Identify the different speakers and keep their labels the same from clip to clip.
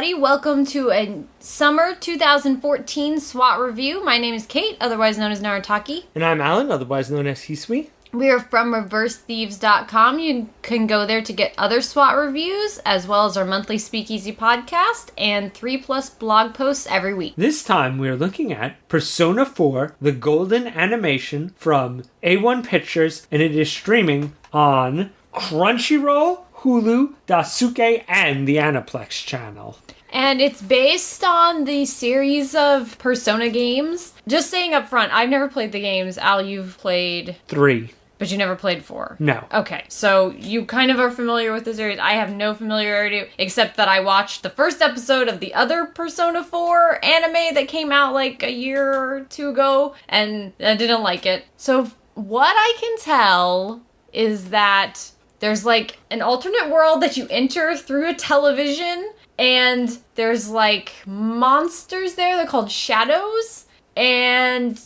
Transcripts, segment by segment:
Speaker 1: everybody. Welcome to a summer 2014 S.W.A.T review. My name is Kate, otherwise known as Narataki.
Speaker 2: And I'm Alan, otherwise known as Hisui.
Speaker 1: We are from ReverseThieves.com. You can go there to get other S.W.A.T reviews, as well as our monthly Speakeasy podcast, and 3+ blog posts every week.
Speaker 2: This time we're looking at Persona 4, the Golden Animation from A1 Pictures, and it is streaming on Crunchyroll, Hulu, Daisuke, and the Aniplex channel.
Speaker 1: And it's based on the series of Persona games. Just saying up front, I've never played the games. Al, you've played
Speaker 2: 3.
Speaker 1: But you never played 4?
Speaker 2: No.
Speaker 1: Okay, so you kind of are familiar with the series. I have no familiarity, except that I watched the first episode of the other Persona 4 anime that came out like a year or two ago, and I didn't like it. So what I can tell is that there's like an alternate world that you enter through a television, and there's like monsters there. They're called shadows, and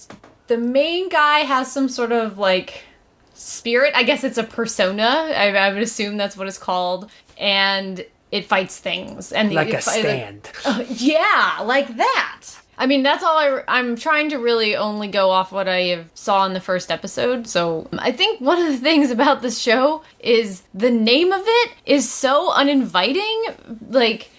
Speaker 1: the main guy has some sort of like spirit. I guess it's a persona. I would assume that's what it's called. And it fights things. And
Speaker 2: like a stand.
Speaker 1: Yeah, like that. I mean, that's all I'm trying to really only go off what I saw in the first episode. So I think one of the things about this show is the name of it is so uninviting. Like,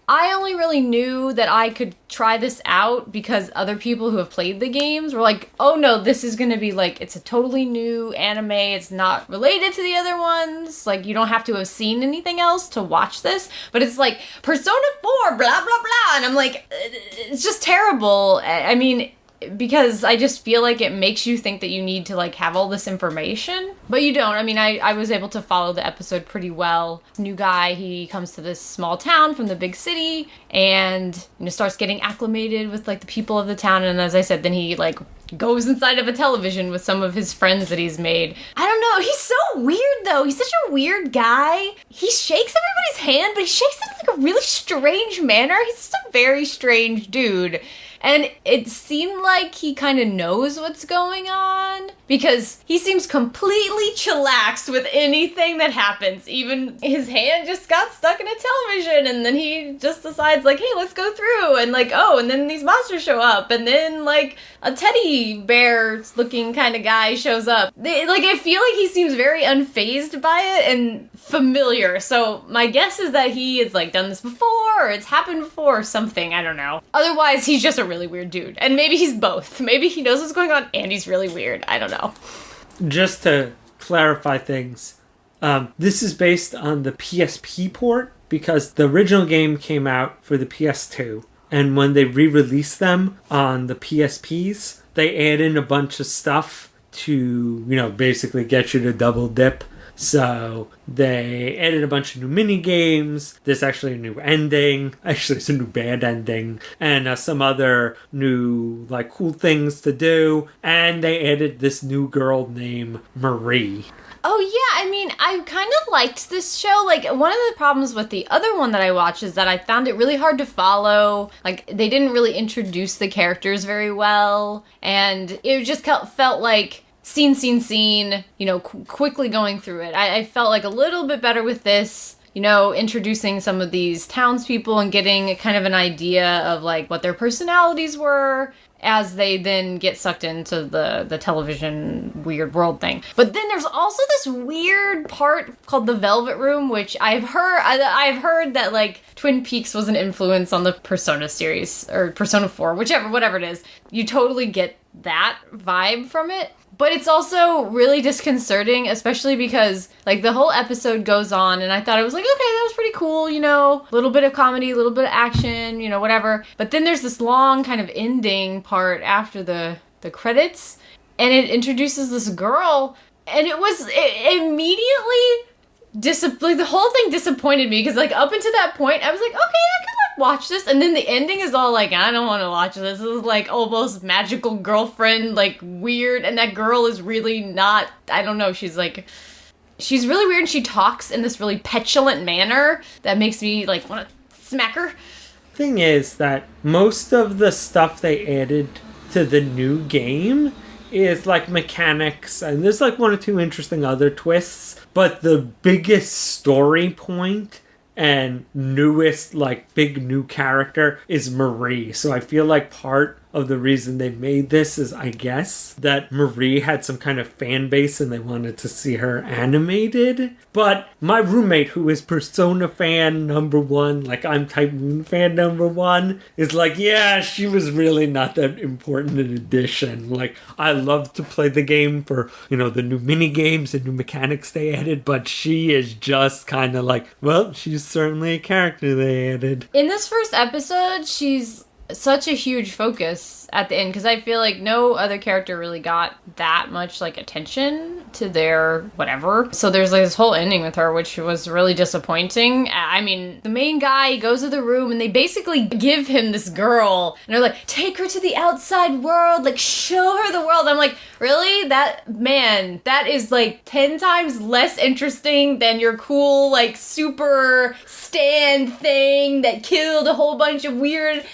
Speaker 1: I only really knew that I could try this out because other people who have played the games were like, oh no, this is going to be like, it's a totally new anime. It's not related to the other ones. Like, you don't have to have seen anything else to watch this. But it's like, Persona 4, blah, blah, blah. And I'm like, it's just terrible. I mean, because I just feel like it makes you think that you need to like have all this information, but you don't. I mean, I was able to follow the episode pretty well. New guy, he comes to this small town from the big city and, you know, starts getting acclimated with like the people of the town. And as I said, then he like goes inside of a television with some of his friends that he's made. I don't know. He's so weird though. He's such a weird guy. He shakes everybody's hand, but he shakes them in like a really strange manner. He's just a very strange dude. And it seemed like he kind of knows what's going on because he seems completely chillaxed with anything that happens. Even his hand just got stuck in a television and then he just decides like, hey, let's go through. And like, oh, and then these monsters show up. And then like a teddy bear looking kind of guy shows up. Like, I feel like he seems very unfazed by it and familiar. So my guess is that he has like done this before or it's happened before or something. I don't know. Otherwise, he's just a really weird dude. And maybe he's both. Maybe he knows what's going on and he's really weird. I don't know.
Speaker 2: Just to clarify things, this is based on the PSP port because the original game came out for the PS2. And when they re-released them on the PSPs, they add in a bunch of stuff to, you know, basically get you to double dip. So they added a bunch of new mini games. There's actually a new ending. Actually, it's a new bad ending. And some other new, like, cool things to do. And they added this new girl named Marie.
Speaker 1: Oh, yeah. I mean, I kind of liked this show. Like, one of the problems with the other one that I watched is that I found it really hard to follow. Like, they didn't really introduce the characters very well. And it just felt like scene, you know, quickly going through it. I felt like a little bit better with this, you know, introducing some of these townspeople and getting kind of an idea of like what their personalities were as they then get sucked into the television weird world thing. But then there's also this weird part called the Velvet Room, which I've heard that like Twin Peaks was an influence on the Persona series or Persona 4, whatever it is. You totally get that vibe from it. But it's also really disconcerting, especially because, like, the whole episode goes on, and I thought it was like, okay, that was pretty cool, you know, a little bit of comedy, a little bit of action, you know, whatever. But then there's this long kind of ending part after the credits, and it introduces this girl, and it immediately the whole thing disappointed me, because, like, up until that point, I was like, okay, I could, like, watch this, and then the ending is all like, I don't want to watch this. This is, like, almost magical girlfriend, like, weird, and that girl is really not, I don't know, she's, like, she's really weird, and she talks in this really petulant manner that makes me, like, want to smack her.
Speaker 2: Thing is that most of the stuff they added to the new game is like mechanics, and there's like one or two interesting other twists, but the biggest story point and newest, like, big new character is Marie. So I feel like part of the reason they made this is, I guess, that Marie had some kind of fan base and they wanted to see her animated. But my roommate, who is Persona fan #1, like I'm Type Moon fan #1, is like, yeah, she was really not that important an addition. Like, I love to play the game for, you know, the new mini games and new mechanics they added, but she is just kind of like, well, she's certainly a character they added.
Speaker 1: In this first episode, she's such a huge focus at the end, because I feel like no other character really got that much like attention to their whatever. So there's like this whole ending with her, which was really disappointing. I mean, the main guy goes to the room and they basically give him this girl and they're like, take her to the outside world, like show her the world. I'm like, really? That is like 10 times less interesting than your cool like super stand thing that killed a whole bunch of weird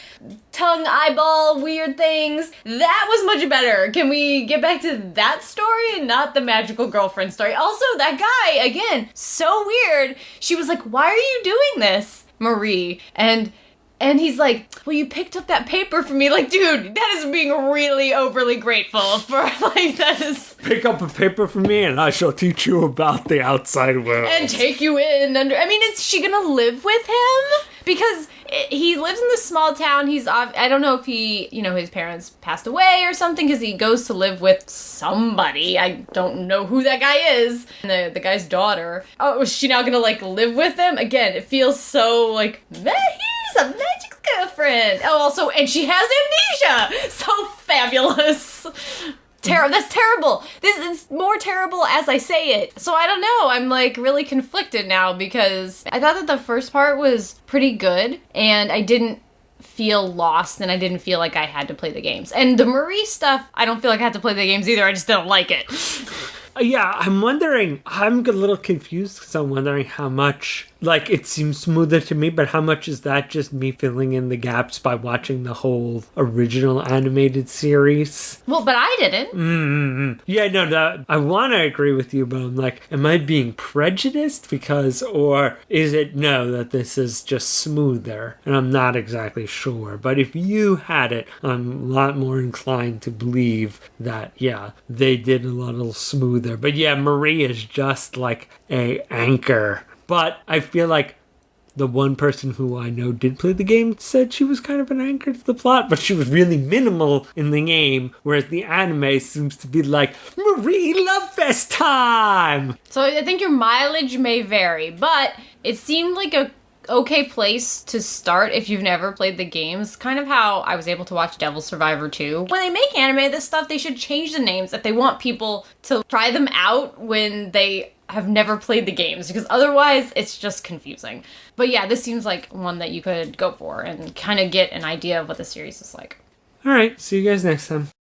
Speaker 1: tongue, eyeball, weird things. That was much better. Can we get back to that story and not the magical girlfriend story? Also, that guy, again, so weird. She was like, why are you doing this, Marie? And he's like, well, you picked up that paper for me. Like, dude, that is being really overly grateful for, like, that is...
Speaker 2: Pick up a paper for me and I shall teach you about the outside world.
Speaker 1: And take you in under... I mean, is she gonna live with him? Because he lives in this small town. I don't know if he, you know, his parents passed away or something, because he goes to live with somebody. I don't know who that guy is. And the guy's daughter. Oh, is she now gonna, like, live with him? Again, it feels so, like, he's a magic girlfriend. Oh, also, and she has amnesia. So fabulous. That's terrible. This is more terrible as I say it. So I don't know. I'm like really conflicted now, because I thought that the first part was pretty good and I didn't feel lost and I didn't feel like I had to play the games. And the Marie stuff, I don't feel like I had to play the games either. I just don't like it.
Speaker 2: Yeah, I'm a little confused because I'm wondering how much, like, it seems smoother to me, but how much is that just me filling in the gaps by watching the whole original animated series?
Speaker 1: Well, but I didn't.
Speaker 2: Yeah, no, I want to agree with you, but I'm like, am I being prejudiced or is it that this is just smoother? And I'm not exactly sure. But if you had it, I'm a lot more inclined to believe that, yeah, they did a little smoother. But yeah, Marie is just like a anchor. But I feel like the one person who I know did play the game said she was kind of an anchor to the plot, but she was really minimal in the game, whereas the anime seems to be like, Marie Love Fest time!
Speaker 1: So I think your mileage may vary, but it seemed like a okay place to start if you've never played the games. Kind of how I was able to watch Devil Survivor 2. When they make anime this stuff, they should change the names if they want people to try them out when they have never played the games, because otherwise it's just confusing. But yeah, this seems like one that you could go for and kind of get an idea of what the series is like.
Speaker 2: Alright, see you guys next time.